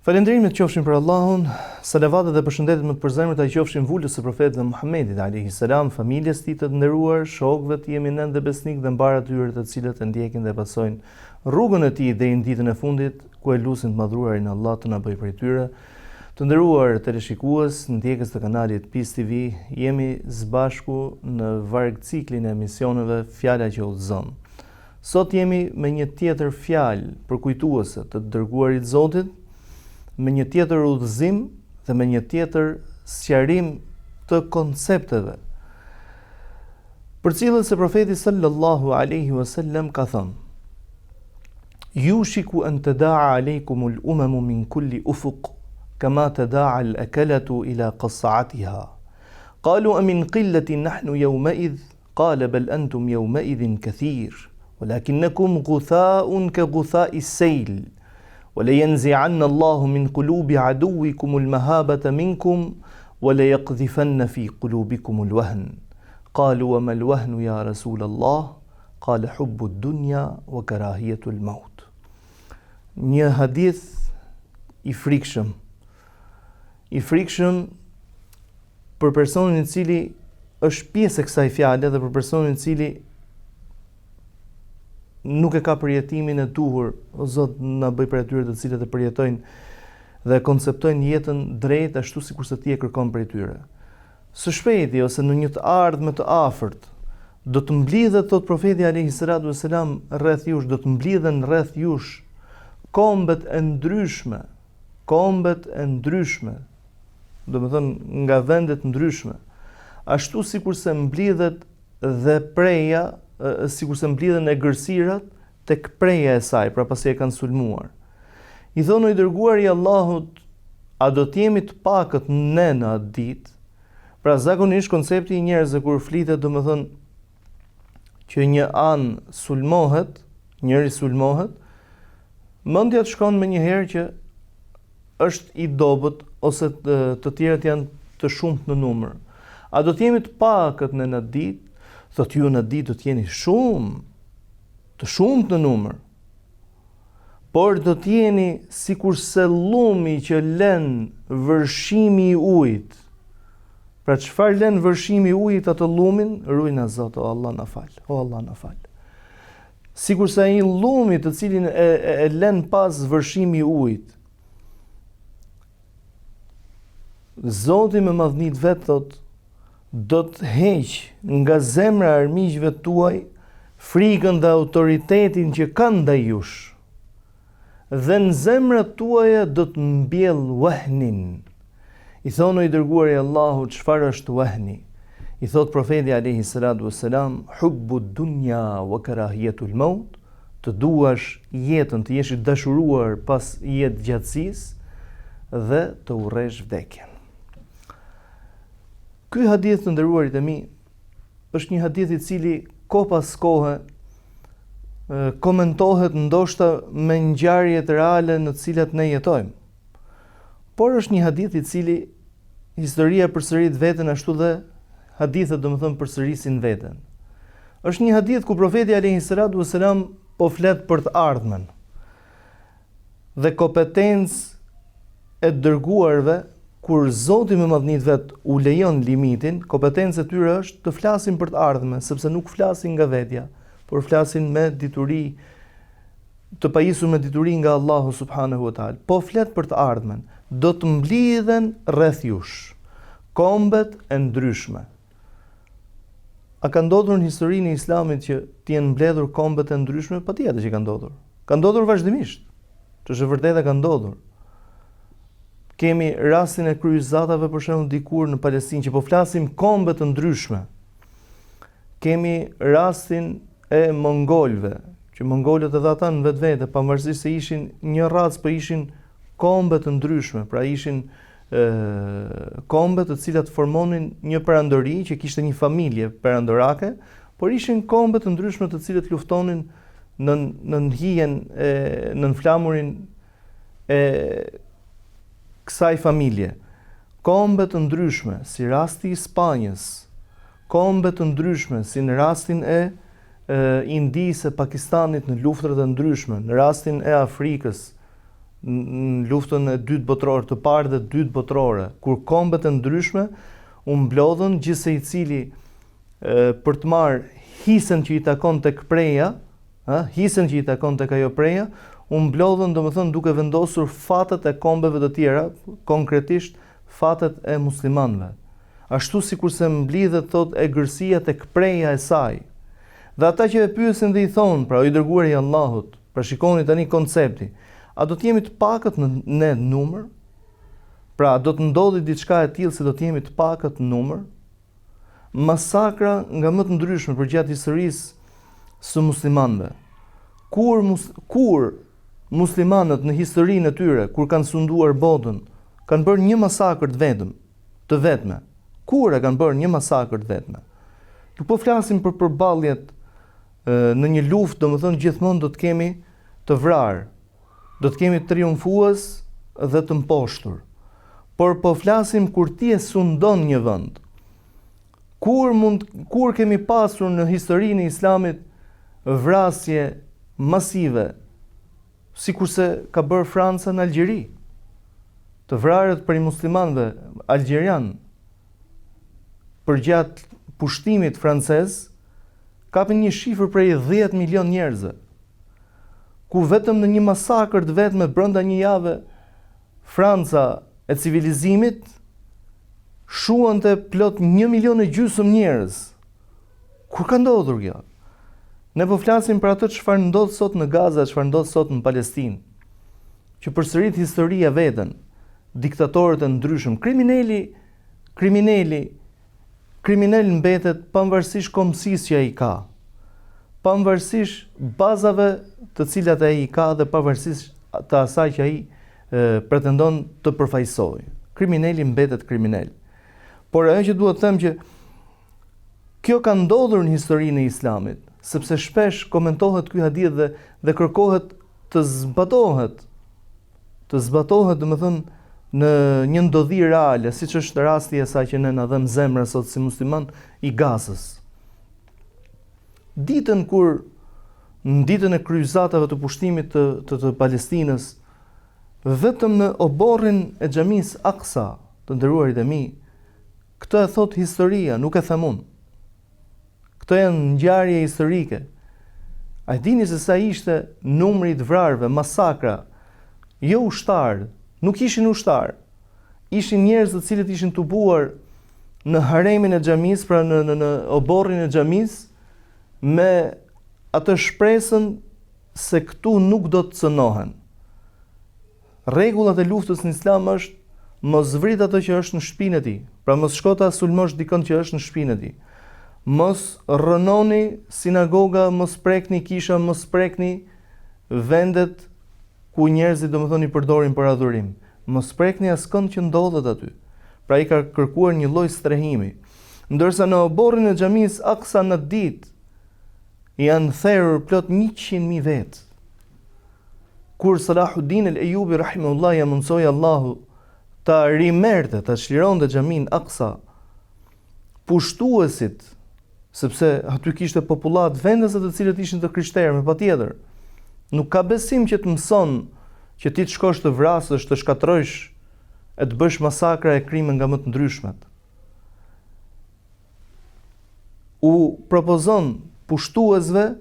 Falënderimet qofshin për Allahun, salavatet dhe përshëndetjet më të përzemërt ai qofshin vulës së profetit Muhamedit alayhis salam, familjes së tij të nderuar, shokëve të eminent dhe besnik dhe mbar atyre të cilët e ndjekin dhe pasojnë rrugën e tij deri në ditën e fundit, ku e lutim të madhruarin Allah të na bëjë prej tyre. Të nderuar teleshikues, ndjekës të kanalit PIS TV, jemi së bashku në varg ciklin e emisioneve Fjala që udhëzon. Sot jemi me një tjetër fjalë përkujtuese të dërguarit Zotit, me një tjetër udhëzim dhe me një tjetër sqarim të koncepteve, për cilët se profeti sallallahu alaihi wasallam ka thënë: Yushiku an tadaa alaykumul umamu min kulli ufuq kama tadaa al-akalatu ila qas'atiha. Qalu amin qillatin nahnu yawma'idh qala bal antum yawma'idhin kathir walakinnakum ghutha'un ka ghutha'i as-sayl. وَلَيَنْزِعَنَّ اللَّهُ مِنْ قُلُوبِ عَدُوِّكُمُ الْمَهَابَةَ مِنْكُمْ وَلَيَقْذِفَنَّ فِي قُلُوبِكُمُ الْوَهْنَ قالوا وما الوهن يا رسول الله قال حب الدنيا وكراهية الموت. Një hadith i frikshëm për personin i cili është pjesë e kësaj fjale dhe për personin i cili nuk e ka përjetimin e duhur, o Zot na bëj për atyre të cilët e përjetojnë dhe konceptojnë jetën drejt ashtu sikur se ti e kërkon prej tyre. Së shpejti ose në një të ardhmë të afërt do të mblidhet, thot profeti alayhi salatu wasalam, rreth jush, do të mblidhen rreth jush kombet e ndryshme, do të thënë nga vende të ndryshme, ashtu sikur se mblidhet dhe preja, sikur se mblidhen e gërsirat tek preja e saj, pra pasi e kanë sulmuar. I thonë i dërguari i Allahut, a do të jemi të pakët ne në atë ditë? Pra zakonisht koncepti i njerëzve kur flitet, do të thënë që një anë sulmohet, njëri sulmohet, mendja të shkon më një herë që është i dobët ose të tjerët janë të shumtë në numër. A do të jemi të pakët në atë ditë? Thot ju në ditë do të jeni të shumtë në numër, por do të jeni sikur se llumi që lën vërshimi i ujit. Pra çfarë lën vërshimi i ujit atë llumin? Rujna Zot, o Allah na fal, o Allah na fal. Sikur se ai llumi të cilin e lën pas vërshimi i ujit. Zoti me madhnit vet thot, do të heq nga zemra e armiqve tuaj frikën dhe autoritetin që kanë ndaj jush, dhe në zemrat tuaja do të mbjell wahnin. I thonë i dërguari i Allahut, çfarë është wahni? I thot profeti alayhi salatu wassalam, hubbu dunya wa karahiyatul maut, të duash jetën, të jesh i dashuruar pas jetë gjatësisë dhe të urresh vdekjen. Ky hadith të nderuarit e mi është një hadith i cili kohë pas kohe komentohet ndoshta me ngjarjet reale në të cilat ne jetojmë. Por është një hadith i cili historia përsërit veten, ashtu dhe hadithet domethënë përsërisin veten. Është një hadith ku profeti alayhi salatu wasalam po flet për të ardhmen dhe kompetencë e dërguarve. Kur Zoti me madhnit vet u lejon limitin, kompetenca e tyre është të flasin për të ardhmen, sepse nuk flasin nga vetja, por flasin me dituri, të pajisur me dituri nga Allahu subhanahu wa taala. Po flet për të ardhmen, do të mblidhen rreth jush kombet e ndryshme. A ka ndodhur në historinë e Islamit që të jenë mbledhur kombet e ndryshme? Patjetër që ka ndodhur. Ka ndodhur vazhdimisht. Është vërtetë ka ndodhur. Kemi rastin e kryqëzatave për shembull dikur në Palestinë, që po flasim kombe të ndryshme. Kemi rastin e mongolëve, që mongolët edhe ata në vetvete, pavarësisht se ishin një racë, po ishin kombe të ndryshme, pra ishin kombe të cilat formonin një perandori që kishte një familje perandorake, por ishin kombe të ndryshme të cilët luftonin në hijen, në flamurin e kësaj familje. Kombe të ndryshme, si rasti i Spanjës, kombe të ndryshme, si në rastin e Indisë e Pakistanit në luftrat e ndryshme, në rastin e Afrikës, në luftën e dytë botërore, të parë dhe dytë botërore, kur kombet e ndryshme u mblodhën gjithse i cili për të marrë hisën që i takon tek preja, hisën që i takon tek ajo preja, u mblodhën domethënë duke vendosur fatet e kombeve të tjera, konkretisht fatet e muslimanëve. Ashtu sikurse mblidhet thot e gërsia tek preja e saj. Dhe ata që e pyesin dhe i thonë, pra o i dërguari i Allahut, pra shikoni tani koncepti, a do të jemi të pakët në numër? Pra do të ndodhi diçka e tillë se do të jemi të pakët në numër? Masakra nga më të ndryshme përgjatë historisë së muslimanëve. Kur muslimanët në historinë e tyre, kur kanë sunduar botën, kanë bërë një masakër të vetme. Kur e kanë bërë një masakër të vetme? Nuk po flasim për përballjet në një luftë, domethënë gjithmonë do të kemi të vrarë, do të kemi triumfues dhe të mposhtur. Por po flasim kur ti e sundon një vend. Kur kemi pasur në historinë e Islamit vrasje masive, sikurse ka bërë Franca në Algjeri. Të vrarët për i muslimanëve algjerian përgjatë pushtimit francez kapin një shifër prej 10 milion njerëzve, ku vetëm në një masakër të vetme brenda një jave Franca e civilizimit shuante plot 1,5 milion njerëz. Kur ka ndodhur kjo? Ne po flasim për atë çfarë ndodh sot në Gaza, çfarë ndodh sot në Palestinë, që përsërit historia veten, diktatorët e ndryshëm, kriminal mbetet pavarësisht kombësisë që ai ka, pavarësisht bazave të cilat ai ka dhe pavarësisht të asaj që ai pretendon të përfaqësojë. Kriminali mbetet kriminal. Por ajo që duhet të them që kjo ka ndodhur në historinë e Islamit, sepse shpesh komentohet ky hadith dhe kërkohet të zbatohet, domethënë në një ndodhi reale, siç është rasti i asaj që ne na dhem zemra sot si musliman i Gazës. Në ditën e kryqëzatave të pushtimit të Palestinës, vetëm në oborrin e xhamisë Aqsa, të nderuarit e mi, këtë e thot historia, nuk e them unë. Këto janë ngjarje historike. A dini se sa ishte numri i vrarëve, masakra, jo ushtar, nuk ishin ushtar. Ishin njerëz të cilët ishin tubuar në haremin e xhamisë, pra në oborrin e xhamisë, me atë shpresën se këtu nuk do të cënohen. Rregullat e luftës në Islam është mos vrit atë që është në shtëpinë e tij. Pra mos shko ta sulmosh dikon që është në shtëpinë e tij. Mos rënoni sinagoga, mos prekni kisha, mos prekni vendet ku njerëzit domethënë i përdorin për adhurim. Mos prekni askënd që ndodhet aty. Pra i ka kërkuar një lloj strehimi. Ndërsa në oborrin e xhamisë Aqsa në ditë janë therrur plot 100.000 vet. Kur Salahuddin el-Ejubi rahimahullah ja mundsoi Allahu ta rimerte, ta çlironte xhamin Aqsa, pushtuesit, sepse aty kishte popullat vendese të cilët ishin të krishterë, patjetër. Nuk ka besim që të mëson që ti të shkosh të vrasësh, të shkatrosh e të bësh masakra e krime nga më të ndryshmet. U propozon pushtuesve,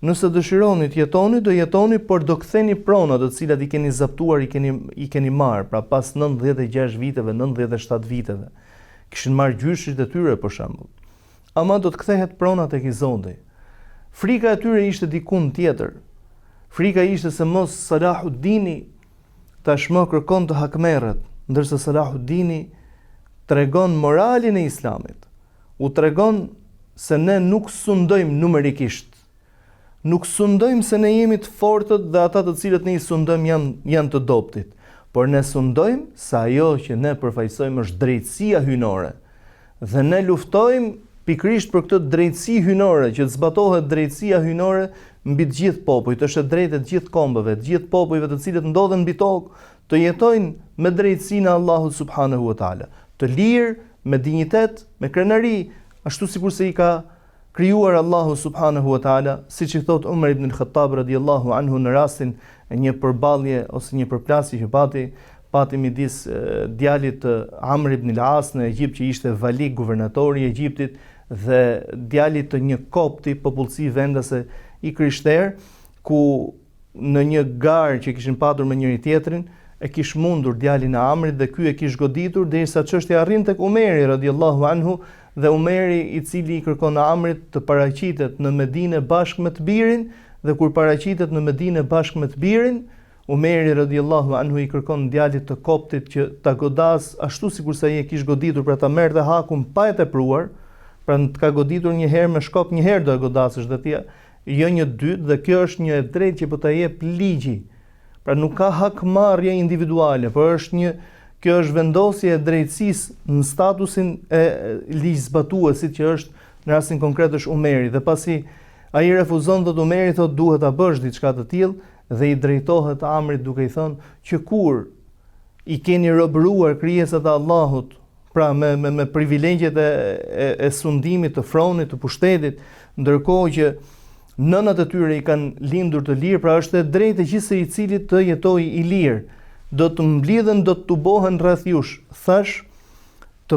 nëse dëshironi të jetoni, do jetoni, por do ktheni pronat të cilat i keni zaptuar, i keni marr, pra pas 96 viteve, 97 viteve. Kishin marrë gjyshit e tyre për shembull. Ama do të kthehet prona tek i Zoti. Frika e tyre ishte dikun tjetër. Frika ishte se mos Salahuddini tashmë kërkon të hakmerret, ndërsa Salahuddini tregon moralin e Islamit. U tregon se ne nuk sundojmë numerikisht. Nuk sundojmë se ne jemi të fortët dhe ata të cilët ne i sundojmë janë të dobtit. Por ne sundojmë se ajo që ne përfaqësojmë është drejtësia hyjnore. Dhe ne luftojmë pikërisht për këtë drejtësi hyjnore, që të zbatohet drejtësia hyjnore mbi të gjithë popujt, është e drejtë të gjithë kombëve, të gjithë popujve të cilët ndodhen mbi tokë, të jetojnë me drejtësinë e Allahut subhanahu wa taala, të lirë, me dinjitet, me krenari, ashtu sikurse i ka krijuar Allahu subhanahu wa taala, siç i thot Umar ibn al-Khattab radhiyallahu anhu në rastin e një përballje ose një përplasje që pati midis djalit të Amr ibn al-As në Egjipt, që ishte valik guvernatori i Egjiptit, dhe djalit të një kopti popullsi vendase i krishterë, ku në një garë që kishin patur me njëri tjetrin, e kish mundur djalin e Amrit dhe ky e kish goditur derisa çështja arrin tek Umeri radhiyallahu anhu, dhe Umeri, i cili i kërkon Amrit të paraqitet në Medinë bashkë me të birin, dhe kur paraqitet në Medinë bashkë me të birin, Umeri radhiyallahu anhu i kërkon djalit të koptit që ta godas ashtu sikur sa ai e kish goditur, pra ta merrte hakun pa e tepruar, pra të ka goditur një herë me shkop, një herë do e godasësh, dhe ti jo një dytë, dhe kjo është një e drejtë që po ta jep ligji. Pra nuk ka hakmarrje individuale, por kjo është vendosje e drejtësisë në statusin e ligjzbatuesit, që është në rastin konkret është Umeri, dhe pasi ai refuzon, dhe Umeri thotë duhet ta bësh diçka të tillë, dhe i drejtohet Amrit duke i thënë që kur i keni robëruar krijesat e Allahut, pra me privilegjet e sundimit, të fronit, të pushtetit, ndërkohë që nënat e tyre i kanë lindur të lirë, pra është e drejtë e gjithse i cili të jetojë i lirë, do të mblidhen, do të tubohen rreth jush. Thash, jo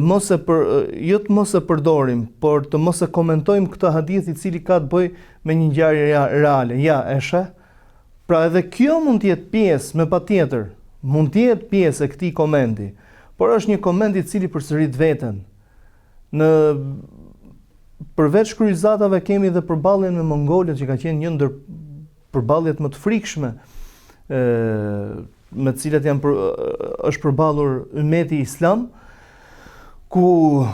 të mos e përdorim, por të mos e komentojmë këtë hadith i cili ka të bëjë me një ngjarje reale. Ja, e sheh? Pra edhe kjo mund të jetë pjesë, me patjetër, mund të jetë pjesë e këtij komendi, por është një koment i cili përsërit veten. Përveç kryqëzatave kemi dhe përballjen me mongolët, që ka qenë një ndër përballjet më të frikshme me të cilat është përballur ummeti islam, ku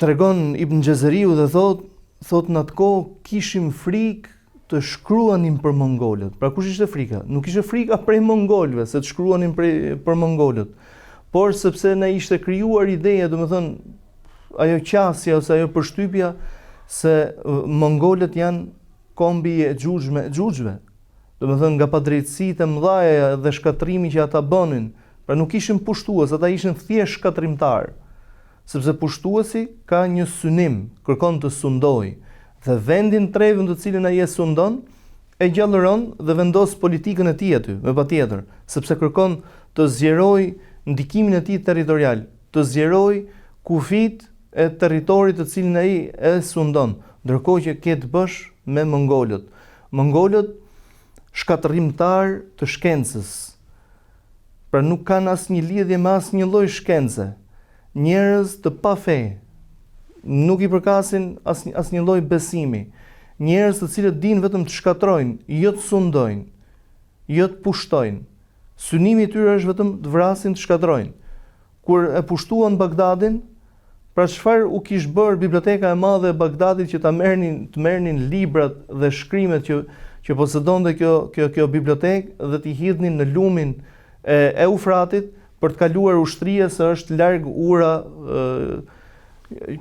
tregon Ibn Xhezeriu dhe thot në atë kohë kishim frikë të shkruanin për mongolët. Pra kush ishte frika? Nuk ishte frika prej mongolëve se të shkruanin për mongolët, por sepse na ishte krijuar ideja, domethënë ajo qasja ose ajo përshtypja se mongolët janë kombi e xhuxhve. Domethënë nga padrejtësitë e mëdha dhe shkatrimi që ata bënin, pra nuk ishin pushtues, ata ishin thjesht shkatrimtar. Sepse pushtuesi ka një synim, kërkon të sundojë, dhe vendin trevën të cilin ai e sundon, e gjallëron dhe vendos politikën e tij aty, me patjetër, sepse kërkon të zgjerojë ndikimin e tij territorial, të zgjerojë kufit e territorit të cilin ai e sundon, ndërkohë që ke të bësh me mongolët. Mongolët shkatërrimtar të shkencës, pra nuk kanë asnjë lidhje me asnjë lloj shkence. Njerëz të pa fe, nuk i përkasin asnjë lloj besimi. Njerëz të cilët dinë vetëm të shkatrojnë, jo të sundojnë, jo të pushtojnë. Synimi i tyre është vetëm të vrasin, të shkatrojnë. Kur e pushtuan Bagdadin, pra çfarë u kish bërë biblioteka e madhe e Bagdadit që të merrnin librat dhe shkrimet që posedonte kjo bibliotekë dhe t'i hidhnin në lumin e Eufratit për të kaluar ushtria se është larg ura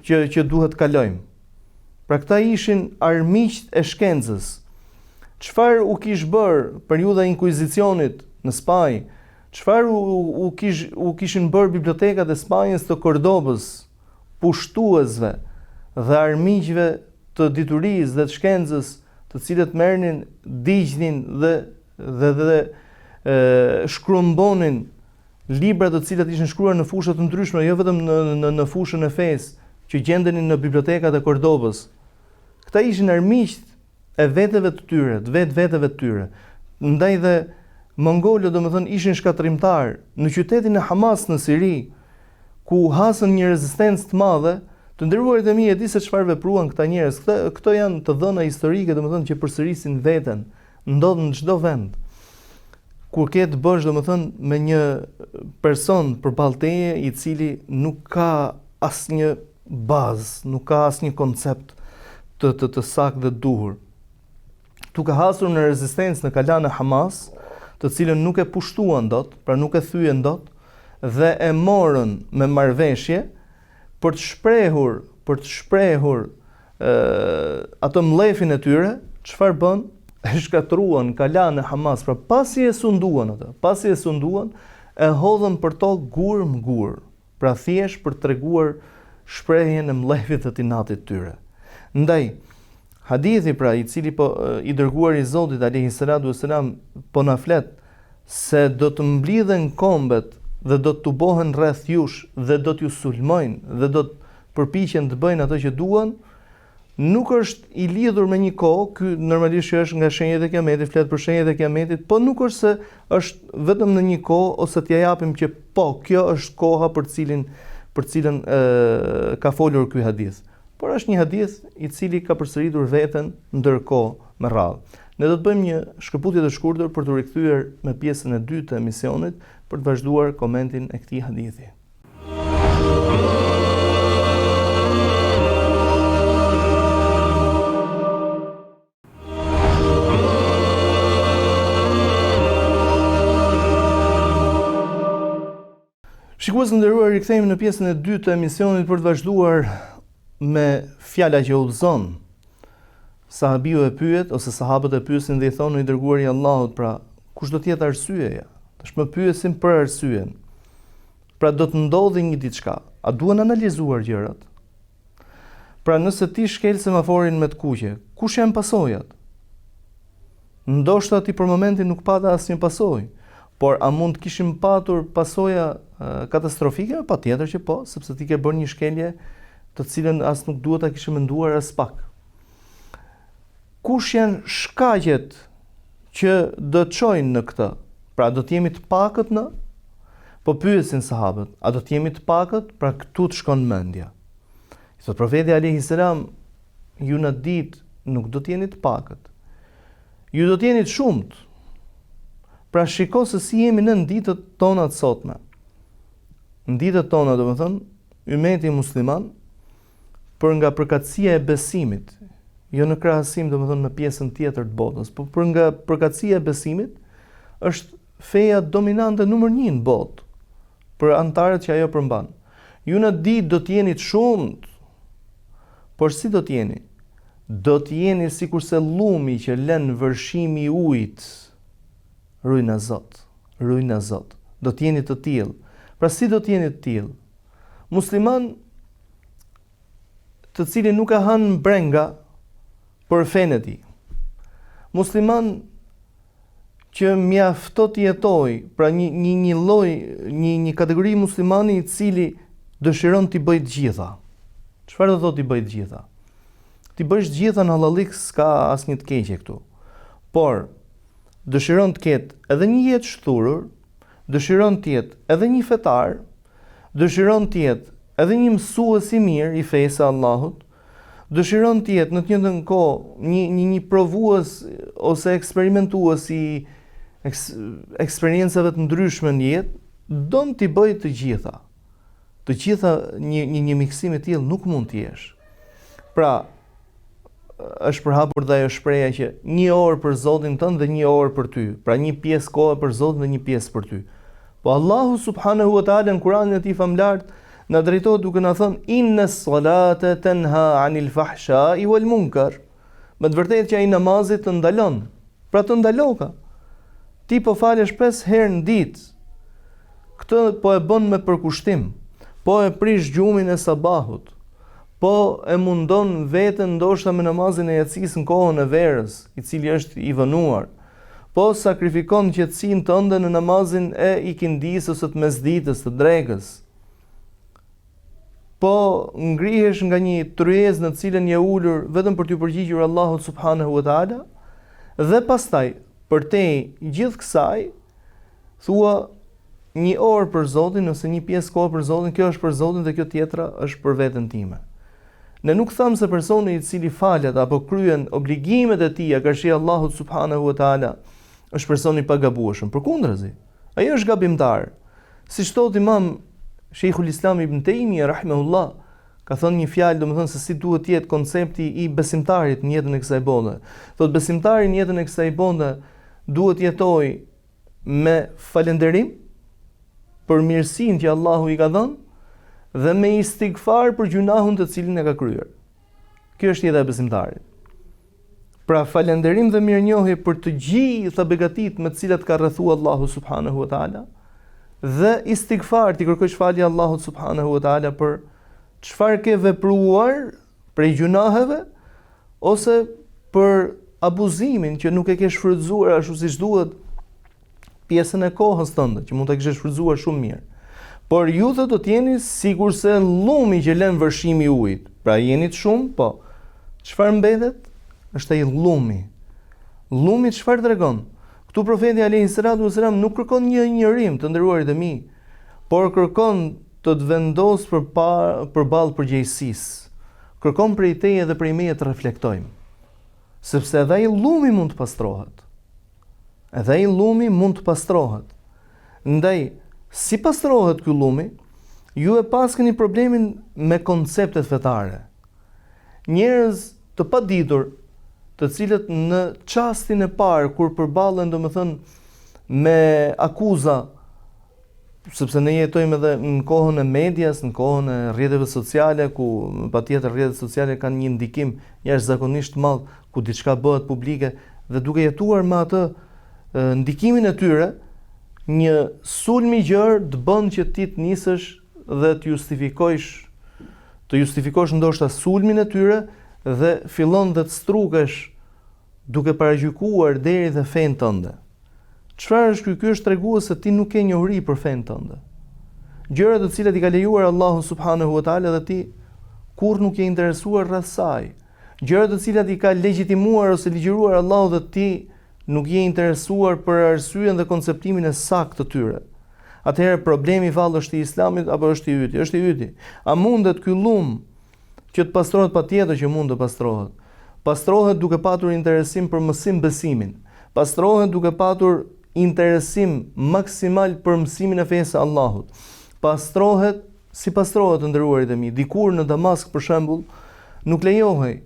që duhet kalojmë. Pra këta ishin armiqt e shkencës. Çfarë u kish bërë periudha e Inkuizicionit në Spanjë? Çfarë u kishin bërë bibliotekat e Spanjës të Kordobës, pushtuesve dhe armiqve të diturisë dhe të shkencës, të cilët merrnin, digjnin dhe shkrumbonin libra të cilat ishin shkruar në fusha të ndryshme, jo vetëm në fushën e fesë, që gjendenin në bibliotekat e Kordobës. Këta ishin armiqt e veteve të tyre, të veteve të tyre. Ndaj dhe mongolët, domethënë, ishin shkatrimtar. Në qytetin e Hamas në Siri, ku hasën një rezistencë të madhe, të nderuarit e mi, e di se çfarë vepruan këta njerëz. Këto janë të dhëna historike, domethënë, që përsërisin veten, ndodhen në çdo vend. Kur ke të bësh, domethënë, me një person përballë teje i cili nuk ka asnjë bazë, nuk ka asnjë koncept të saktë dhe duhur. Tu ka hasur në rezistencë në kalan e Hamas, të cilën nuk e pushtuan dot, pra nuk e thyen dot, dhe e morën me marrëveshje për të shprehur atë mllefin e tyre. Çfarë bën? E shkatruan kalan e Hamas, pra pasi e sunduan, e hodhën për to gur më gur, pra thjesht për të treguar shprehjen e mllefit të tinatit tyre. Ndaj, hadithi pra i cili i dërguari i Zotit alayhi salatu wassalam po na flet se do të mblidhen kombet dhe do të tubohen rreth jush dhe do t'ju sulmojnë dhe do të përpiqen të bëjnë ato që duan, nuk është i lidhur me një kohë, ky normalisht është nga shenjat e Kiametit, flet për shenjat e Kiametit, po nuk është se është vetëm në një kohë ose t'ja japim që po, kjo është koha për cilën ka folur ky hadith. Por është një hadith i cili ka përsëritur veten ndërkohë me radhë. Ne do të bëjmë një shkëputje të shkurtër për të rikthyer me pjesën e dytë të emisionit për të vazhduar komentin e këtij hadithi. Shikues të nderuar, rikthehemi në pjesën e dytë të emisionit për të vazhduar me fjala që udhëzon. Sahabiu e pyet ose sahabët e pyesin dhe i thonë i dërguari i Allahut, pra kush do të jetë arsyeja? Tash më pyesin për arsyen. Pra do të ndodhi një diçka, a duhen analizuar gjërat? Pra nëse ti shkel semaforin me të kuqe, kush janë pasojat? Ndoshta ti për momentin nuk pata asnjë pasojë, por a mund të kishim patur pasoja katastrofike? Patjetër që po, sepse ti ke bërë një shkelje të cilën as nuk duhet ta kishe menduar as pak. Kush janë shkaqet që do të çojnë në këtë? Pra do të jemi të pakët në? Po pyesin sahabët, a do të jemi të pakët? Pra këtu të shkon mendja. I thot profeti alayhi salam, ju në ditë nuk do të jeni të pakët. Ju do të jeni të shumët. Pra shiko se si jemi në ditët tona të sotme. Në ditët tona, do të thënë, ummeti musliman, për nga përkatësia e besimit, jo në krahasim, do të thënë, në pjesën tjetër të botës, por për nga përkatësia e besimit, është feja dominante numër 1 në botë, për antarët që ajo përmban. Ju në ditë do të jeni të shumët, por si do të jeni? Do të jeni sikurse llumi që lën vërshimi i ujit. Rujna Zot. Do të jeni të tillë. Pra si do të jeni të tillë? Musliman të cilin nuk e han brenga për fenë e tij. Musliman që mjafto të jetoj, pra një lloj, një kategori muslimani i cili dëshiron të bëjë të gjitha. Çfarë do thotë të bëjë të gjitha? Ti bësh të gjitha në hallallik, s'ka asnjë të keqe këtu. Por dëshiron të ketë edhe një jetë shturur, dëshiron të jetë edhe një fetar, dëshiron të jetë edhe një mësues i mirë i fesë së Allahut, dëshiron të jetë në të njëjtën kohë një provues ose eksperimentues i eksperiencave të ndryshme në jetë, don t'i bëjë të gjitha. Të gjitha një miksim i tillë nuk mund të jesh. Pra, është përhapur dhe ajo shpreha që 1 orë për Zotin tënd dhe 1 orë për ty. Pra një pjesë kohë për Zotin dhe një pjesë për ty. Po Allahu subhanahu wa taala në Kur'anin e tij famlart na drejtohet duke na thënë inna s-salata tanha 'anil fahsha'i wal munkar. Me të vërtetë që ai namazit të ndalon. Pra të ndaloka. Ti po falesh 5 herë në ditë. Këtë po e bën me përkushtim. Po e prish gjumin e sabahut. Po e mundon veten ndoshta me namazin e yatsis në kohën e verës, i cili është i vënuar. Po sakrifikon qetësinë tënde në namazin e ikindis ose të mesditës, të drekës. Po ngrihesh nga një tryezë në të cilën je ulur vetëm për t'u përgjigjur Allahut subhanahu wa taala, dhe pastaj përtej gjithë kësaj thua 1 orë për Zotin ose një pjesë kohë për Zotin, kjo është për Zotin dhe kjo tjetra është për veten time. Ne nuk thamë se personi i cili falet apo kryen obligimet e tij karshi Allahut subhanahu wa taala është personi pa gabueshëm. Përkundrazi, ai është gabimtar. Siç thot Imam Sheikhul Islam Ibn Taymiyah rahimahullah, ka thënë një fjalë, domethënë se si duhet të jetë koncepti i besimtarit në jetën e kësaj bote. Thotë besimtari në jetën e kësaj bote duhet jetojë me falënderim për mirësinë që Allahu i ka dhënë dhe me istighfar për gjunahun të cilin e ka kryer. Kjo është jeta e besimtarit. Pra falënderim dhe mirënjohje për të gjitha begatit me të cilat ka rrethuar Allahu subhanahu wa taala, dhe istighfar, ti kërkosh falje Allahut subhanahu wa taala për çfarë ke vepruar prej gjunaheve, ose për abuzimin që nuk e ke shfrytzuar ashtu siç duhet pjesën e kohës tënde, që mund ta kishe shfrytzuar shumë mirë. Por ju do të jeni sikur se llumi që lën vërshimi i ujit. Pra jeni të shumë, po çfarë mbetet? Është ai llumi. Llumi çfarë tregon? Këtu profeti alayhi salatu wasalam nuk kërkon një injorim, të nderuarit e mi, por kërkon të të vendos përballë përgjegjësisë. Kërkon prej teje dhe prej meje të reflektojmë. Sepse edhe ai llumi mund të pastrohet. Edhe ai llumi mund të pastrohet. Ndaj, si pastrohet ky llumi? Ju e paskeni problemin me konceptet fetare. Njerëz të paditur, të cilët në çastin e parë kur përballen domethënë me akuza, sepse ne jetojmë edhe në kohën e medias, në kohën e rrjeteve sociale, ku patjetër rrjetet sociale kanë një ndikim jashtëzakonisht të madh ku diçka bëhet publike, dhe duke jetuar me atë ndikimin e tyre, një sulm i gjerë të bën që ti të nisësh dhe të justifikosh ndoshta sulmin e tyre dhe fillon dhe të strukesh duke paragjykuar deri dhe fenë tënde. Çfarë është ky? Ky është tregues se ti nuk ke njohuri për fenë tënde. Gjëra të cilat i ka lejuar Allahu subhanahu wa taala dhe ti kurrë nuk je interesuar rreth saj. Gjëra të cilat i ka legjitimuar ose ligjëruar Allahu dhe ti nuk je interesuar për arsyeën dhe konceptimin e saktë të tyre. Atëherë problemi vallë është i Islamit apo është i yti? Është i yti. A mundet ky llum që të pastrohet? Patjetër që mund të pastrohet. Pastrohet duke patur interesim për mësim besimin. Pastrohet duke patur interesim maksimal për mësimin e fesë së Allahut. Pastrohet, si pastrohet të nderuarit e mi, dikur në Damask për shembull, nuk lejohej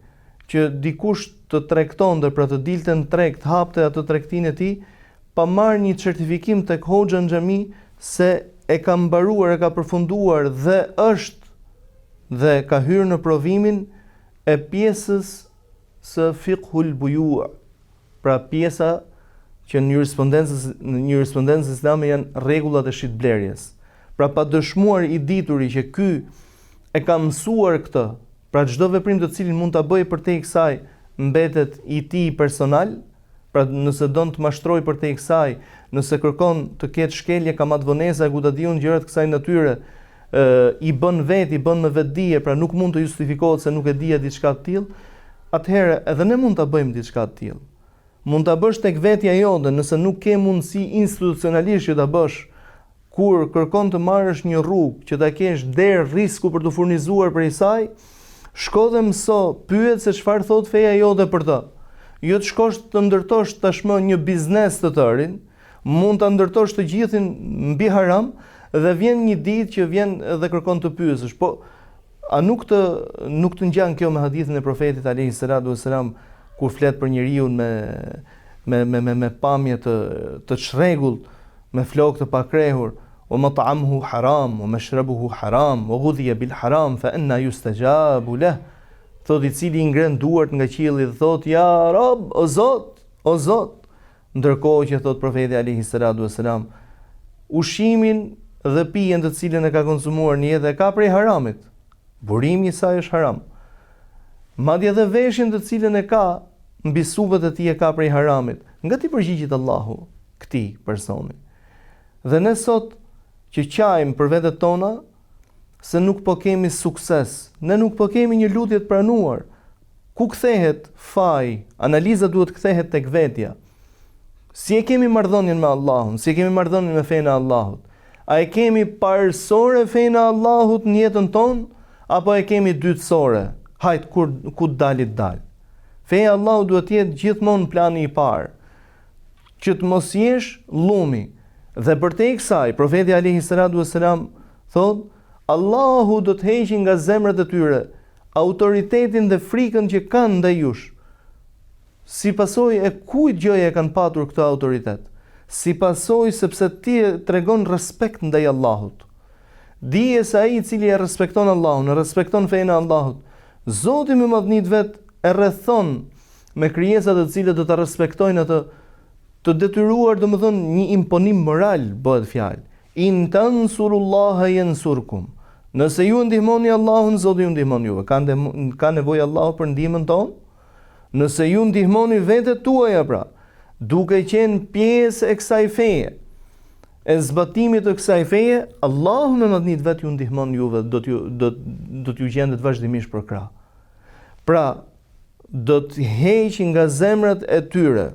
që dikush të tregtonte, pra të dilte në treg, të hapte atë tregtinë e tij, pa marrë një certifikim tek hoxha në xhami se e ka mbaruar, e ka përfunduar dhe ka hyrë në provimin e pjesës së fiqhul buyu', pra pjesa që në jurisprudencën islame janë rregullat e shitblerjes. Pra pa dëshmuar i dituri që ky e ka mësuar këtë, pra çdo veprim të cilin mund ta bëjë përtej kësaj mbetet i tij personal, pra nëse don të mashtrojë përtej kësaj, nëse kërkon të ketë shkelje kamatavonesa e gudadiun gjërat kësaj natyre, i bën vet, i bën me vetdije, pra nuk mund të justifikohet se nuk e dija diçka të tillë, atëherë edhe ne mund ta bëjmë diçka të tillë. Mund ta bësh tek vetja jote, nëse nuk ke mundësi institucionalisht që ta bësh, kur kërkon të marrësh një rrugë që ta kesh der risku për të furnizuar prej saj, shko dhe mëso, pyet se çfarë thot feja jote për të. Jo të shkosh të ndërtosh tashmë një biznes të tërin, mund ta ndërtosh të gjithin mbi haram dhe vjen një ditë që vjen dhe kërkon të pyesësh, po a nuk të ngjan kjo me hadithin e profetit alayhi salatu wasalam kur flet për njeriu me pamje të çrregullt, me flokë të pakrehur, o mat'amuhu haram, o mashrabuhu haram, o ghudhiya bil haram, fa anna yustajabu lah. Thot i cili i ngren duart nga qielli dhe thot ja Rob, o Zot, ndërkohë që thot profeti alayhi salatu wasalam, ushimin dhe pijen të cilën e ka konsumuar në jetë e ka prej haramit. Burimi i saj është haram. Madje edhe veshjen të cilën e ka mbi supët e tij e ka prej haramit. Nga ti përgjigjet Allahu këtij personi. Dhe ne sot që qajmë për vetët tona se nuk po kemi sukses, ne nuk po kemi një lutje të pranuar. Ku kthehet faji? Analiza duhet kthehet tek vetja. Si e kemi marrëdhënien me Allahun? Si e kemi marrëdhënien me fenë e Allahut? A e kemi parësore fenë e Allahut në jetën tonë apo e kemi dytësore? Hajt ku dalit dal. Feja e Allahut duhet të jetë gjithmonë plani i parë. Që të mos jesh llumi. Dhe përtej kësaj, profeti alayhi salatu wasalam thot, Allahu do të heqë nga zemrat e tyre autoritetin dhe frikën që kanë ndaj jush. Si pasojë e kujt gjëja e kanë patur këtë autoritet? Si pasojë sepse ti tregon respekt ndaj Allahut. Dije se ai i cili e respekton Allahun, e respekton fenë e Allahut, Zoti me madhnit vet e rrethon me krijesat të cilët do ta respektojnë atë, të detyruar domethënë një imponim moral bëhet fjalë. In tansurullaha yansurkum. Nëse ju ndihmoni Allahun, Zoti ju ndihmon juve. Ka nevojë Allahu për ndihmën tonë? Nëse ju ndihmoni vetët tuaja pra, duke qenë pjesë e kësaj feje, e zbatimit të kësaj feje, Allahu në natënit vetë ju ndihmon juve, do t'ju gjendet vazhdimisht për krah. Pra, do të heqë nga zemrat e tyre.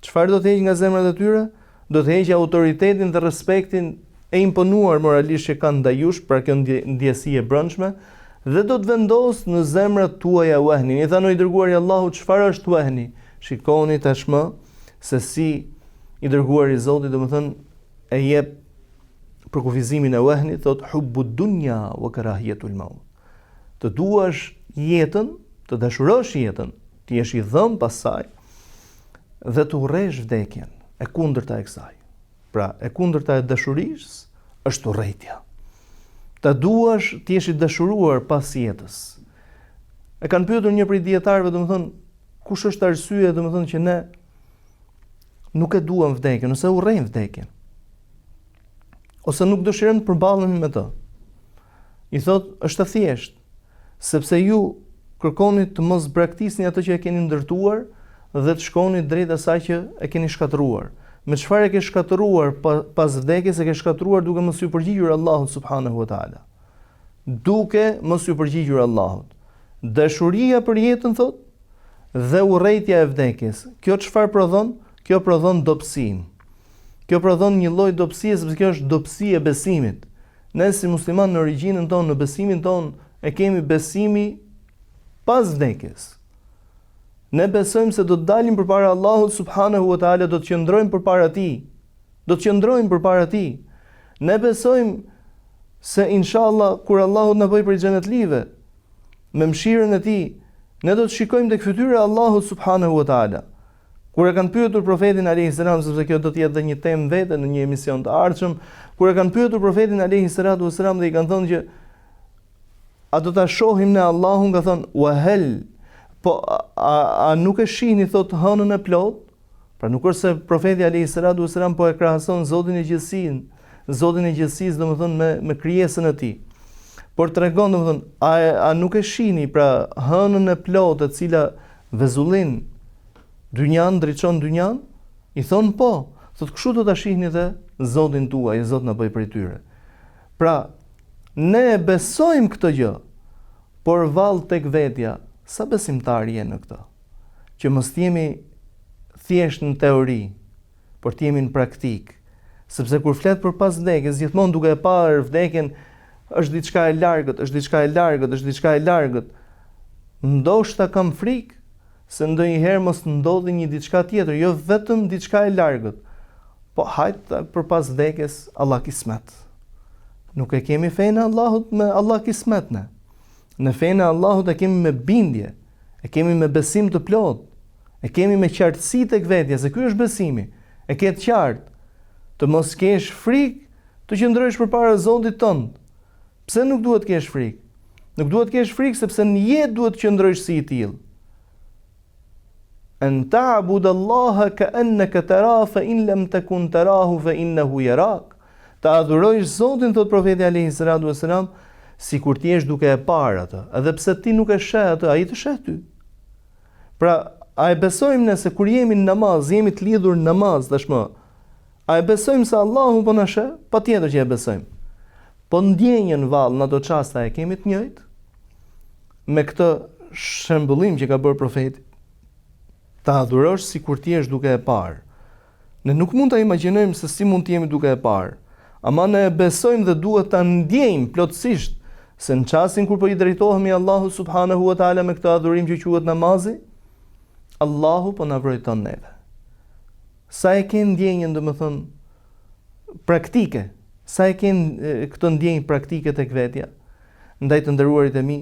Çfarë do të heqë nga zemrat e tyre? Do të heqë autoritetin dhe respektin e imponuar moralisht që kanë ndaj jush, pra kjo ndjesi e brendshme, dhe do të vendos në zemrat tuaja wahnin. I tha i dërguari Allahu, çfarë është wahni? Shikoni tashmë se si i dërguari i Zotit, domethënë e jep për kufizimin e wahnit, thot hubbu dunya wa karahiyatul maut. Të duash jetën, të dashurosh jetën, të jesh i dhëm pasaj dhe të urresh vdekjen, e kundërta e kësaj. Pra, e kundërta e dashurisë është urrejtja. Të duash të jesh i dashuruar pas jetës. E kanë pyetur një prej dietarëve, domethënë, kush është arsyeja, domethënë, që ne nuk e duam vdekjen, ose urrejmë vdekjen, ose nuk dëshirojmë të përballemi me të. I thot, është thjesht, sepse ju kërkoni të mos braktisni atë që e keni ndërtuar dhe të shkoni drejt asaj që e keni shkatëruar. Me çfarë e ke shkatëruar pas vdekjes? E ke shkatëruar duke mos ju përgjigjur Allahut subhanahu wa taala. Duke mos ju përgjigjur Allahut. Dashuria për jetën, thot, dhe urrejtja e vdekjes. Kjo çfarë prodhon? Kjo prodhon dobësinë. Kjo prodhon një lloj dobësie, sepse kjo është dobësi e besimit. Ne si musliman në origjinën tonë, në besimin tonë, e kemi besimi pas vdekjes. Ne besojmë se do të dalim përpara Allahut subhanahu wa taala, do të qëndrojmë përpara tij. Do të qëndrojmë përpara tij. Ne besojmë se inshallah kur Allahu na bëj për xhenetlive, me mëshirën e tij, ne do të shikojmë tek fytyra e Allahut subhanahu wa taala. Kur e kanë pyetur profetin alayhi salam, sepse kjo do të jetë edhe një temë vete në një emision të ardhshëm, kur e kanë pyetur profetin alayhi salatu wasalam dhe i kanë thënë që a do ta shohim ne Allahun, ka thënë wa hal, po a nuk e shihni, thot, hënën e plot? Pra nuk është se profeti alayhi salatu wasalam po e krahason Zotin e gjallësisë, domethënë me krijesën e tij. Por tregon, domethënë, a nuk e shihni pra hënën e plot, e cila vezullin dynjan, drejton dynjan? I thon po. Thot, kështu do ta shihni dhe Zotin tuaj, Zot na bëj prej tyre. Pra, ne besojmë këtë gjë, por vallë tek vetja, sa besimtar je në këtë? Që mos jemi thjesht në teori, por të jemi në praktik. Sepse kur flet për pas vdekjes, gjithmonë duke e parë vdekjen, është diçka e largët, është diçka e largët, është diçka e largët. Ndoshta kam frikë se ndonjëherë mos ndodhi një diçka tjetër, jo vetëm diçka e largët. Po hajt për pas vdekjes, Allah kismet. Nuk e kemi fenë Allahut me Allah kismet ne. Në fenë Allahut e kemi me bindje, e kemi me besim të plot, e kemi me qartësi tek vetja, se ky është besimi. E ke të qartë, të mos kesh frikë të qëndrosh përpara Zotit tënd. Pse nuk duhet të kesh frikë? Nuk duhet të kesh frikë sepse në jetë duhet të qëndrosh si i tillë. An ta'budallaha ka'annaka tarahu fa in lam takun tarahu fa innahu yarak. Ta adhurojsh Zotin, thot profeti alayhi salatu wasalam, sikur ti je duke e parë atë, edhe pse ti nuk e sheh atë, ai të sheh ty. Pra, a e besojmë ne se kur jemi në namaz, jemi të lidhur në namaz tashmë? A e besojmë se Allahu po na sheh? Patjetër që e besojmë. Po ndjenjën vallë në ato çaste e kemi të njëjtë? Me këtë shembullim që ka bërë profeti, ta adhurosh sikur ti je duke e parë. Ne nuk mund ta imagjinojmë se si mund të jemi duke e parë, ama ne besojmë dhe duhet ta ndjejmë plotësisht se në çastin kur po i drejtohemi Allahu subhanahu wa taala me këtë adhurim që quhet namazi, Allahu po na vrojton neve. Sa e ke ndjenjën, domethënë praktike, sa e ke këtë ndjenjë praktike tek vetja, ndaj të nderuarit e mi,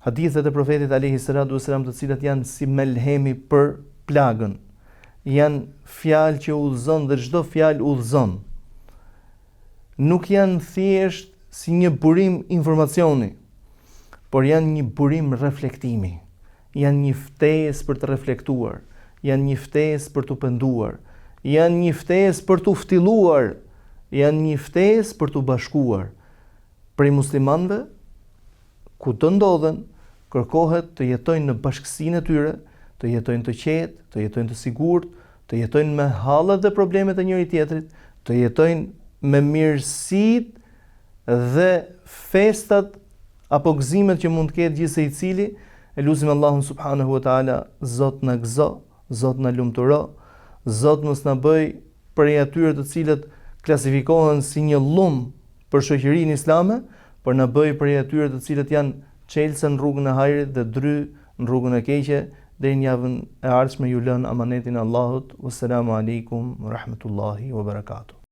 hadithet e profetit alayhi salatu wasalam, të cilat janë si melhemi për plagën, janë fjalë që udhëzon dhe çdo fjalë udhëzon. Nuk janë thjesht si një burim informacioni, por janë një burim reflektimi. Janë një ftesë për të reflektuar, janë një ftesë për të penduar, janë një ftesë për të ftilluar, janë një ftesë për të bashkuar. Prej muslimanëve, ku të ndodhen, kërkohet të jetojnë në bashkësinë e tyre, të jetojnë të qetë, të jetojnë të sigurt, të jetojnë me hallet dhe problemet e njëri tjetrit, të jetojnë me mirësitë dhe festat apo gëzimet që mund të ketë gjithë secili. E lutim Allahun subhanahu wa taala, Zot na gëzo, Zot na lumturo, Zot mos na bëj prej atyre të cilët klasifikohen si një llum për shoqërinë islame, por na bëj prej atyre të cilët janë çelëse në rrugën e hajrit dhe dry në rrugën e keqe. Deri në javën e ardhshme ju lën amanetin e Allahut. Wassalamu alaikum wa rahmatullahi wa barakatuh.